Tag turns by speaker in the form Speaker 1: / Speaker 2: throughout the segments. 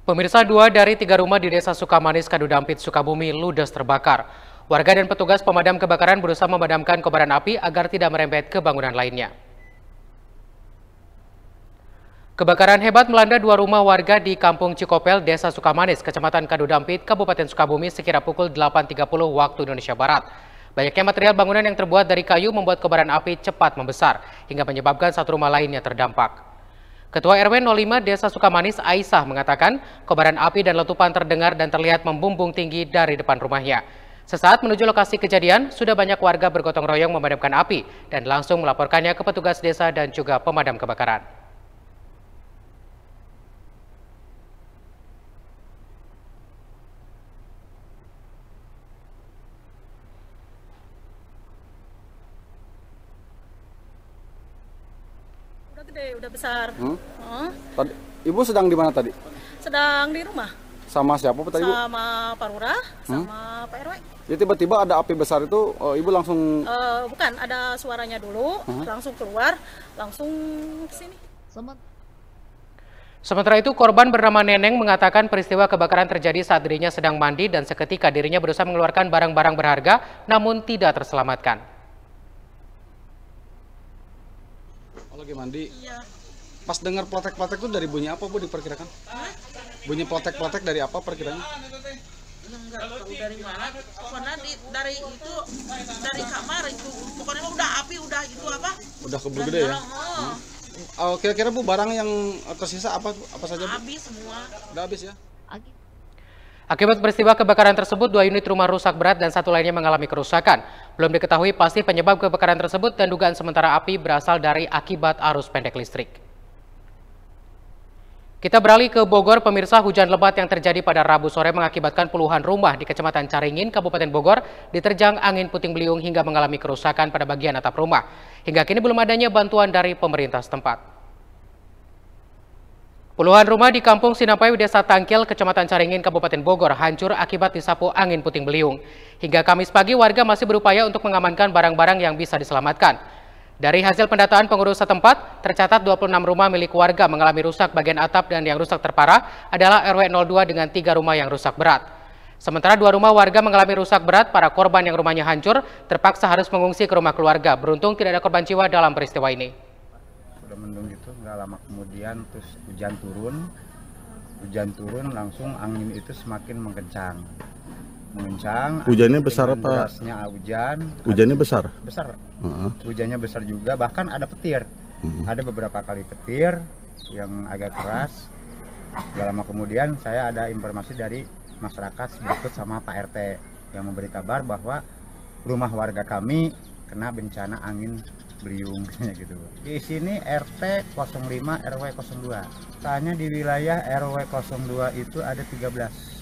Speaker 1: Pemirsa, 2 dari 3 rumah di Desa Sukamanis, Kadudampit, Sukabumi ludes terbakar. Warga dan petugas pemadam kebakaran berusaha memadamkan kobaran api agar tidak merembet ke bangunan lainnya. Kebakaran hebat melanda 2 rumah warga di Kampung Cikopel, Desa Sukamanis, Kecamatan Kadudampit, Kabupaten Sukabumi sekira pukul 8.30 waktu Indonesia Barat. Banyaknya material bangunan yang terbuat dari kayu membuat kobaran api cepat membesar hingga menyebabkan 1 rumah lainnya terdampak. Ketua RW 05 Desa Sukamanis, Aisyah, mengatakan kobaran api dan letupan terdengar dan terlihat membumbung tinggi dari depan rumahnya. Sesaat menuju lokasi kejadian, sudah banyak warga bergotong royong memadamkan api dan langsung melaporkannya ke petugas desa dan juga pemadam kebakaran.
Speaker 2: Udah gede, udah besar.
Speaker 3: Tadi, Ibu sedang di mana tadi?
Speaker 2: Sedang di rumah.
Speaker 3: Sama siapa tadi, Bu?
Speaker 2: Sama Pak Lurah, sama Pak RW.
Speaker 3: Jadi tiba-tiba ada api besar itu, Ibu langsung...
Speaker 2: Bukan, ada suaranya dulu, langsung keluar, langsung ke sini.
Speaker 1: Sementara itu, korban bernama Neneng mengatakan peristiwa kebakaran terjadi saat dirinya sedang mandi dan seketika dirinya berusaha mengeluarkan barang-barang berharga namun tidak terselamatkan.
Speaker 3: Lagi mandi.
Speaker 2: Iya.
Speaker 3: Pas dengar plotek-plotek itu dari bunyi apa, Bu, diperkirakan? Bunyi plotek-plotek dari apa perkiranya?
Speaker 4: Enggak tahu dari mana, pokoknya dari itu, dari kamar itu, pokoknya udah api, udah itu apa?
Speaker 3: Udah keburu gede ya? Kira-kira, Bu, barang yang tersisa apa saja, Bu?
Speaker 4: Habis semua.
Speaker 3: Udah habis ya?
Speaker 1: Akibat peristiwa kebakaran tersebut, 2 unit rumah rusak berat dan 1 lainnya mengalami kerusakan. Belum diketahui pasti penyebab kebakaran tersebut dan dugaan sementara api berasal dari akibat arus pendek listrik. Kita beralih ke Bogor, pemirsa. Hujan lebat yang terjadi pada Rabu sore mengakibatkan puluhan rumah di Kecamatan Caringin, Kabupaten Bogor diterjang angin puting beliung hingga mengalami kerusakan pada bagian atap rumah. Hingga kini belum adanya bantuan dari pemerintah setempat. Puluhan rumah di Kampung Sinapai, Desa Tangkil, Kecamatan Caringin, Kabupaten Bogor hancur akibat disapu angin puting beliung. Hingga Kamis pagi warga masih berupaya untuk mengamankan barang-barang yang bisa diselamatkan. Dari hasil pendataan pengurus setempat, tercatat 26 rumah milik warga mengalami rusak bagian atap dan yang rusak terparah adalah RW 02 dengan 3 rumah yang rusak berat. Sementara 2 rumah warga mengalami rusak berat, para korban yang rumahnya hancur terpaksa harus mengungsi ke rumah keluarga. Beruntung tidak ada korban jiwa dalam peristiwa ini.
Speaker 5: Udah mendung gitu, nggak lama kemudian terus hujan turun langsung angin itu semakin mengencang.
Speaker 6: Hujannya besar apa?
Speaker 5: Derasnya hujan.
Speaker 6: Hujannya besar?
Speaker 5: Besar. Hujannya besar juga, bahkan ada petir. Ada beberapa kali petir yang agak keras. Gak lama kemudian saya ada informasi dari masyarakat berikut sama Pak RT yang memberi kabar bahwa rumah warga kami kena bencana angin beliung gitu. Di sini RT 05 RW 02. Tanya di wilayah RW 02 itu ada 13.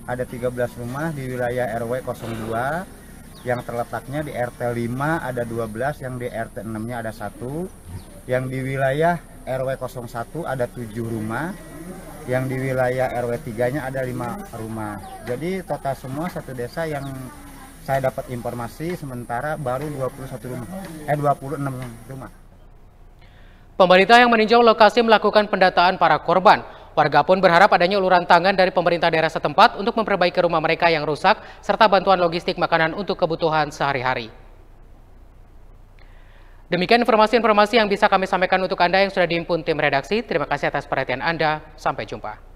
Speaker 5: Ada 13 rumah di wilayah RW 02 yang terletaknya di RT 5 ada 12, yang di RT 6-nya ada 1, yang di wilayah RW 01 ada 7 rumah, yang di wilayah RW 3-nya ada 5 rumah. Jadi total semua satu desa yang saya dapat informasi sementara baru 26 rumah.
Speaker 1: Pemerintah yang meninjau lokasi melakukan pendataan para korban. Warga pun berharap adanya uluran tangan dari pemerintah daerah setempat untuk memperbaiki rumah mereka yang rusak, serta bantuan logistik makanan untuk kebutuhan sehari-hari. Demikian informasi-informasi yang bisa kami sampaikan untuk Anda yang sudah dihimpun tim redaksi. Terima kasih atas perhatian Anda. Sampai jumpa.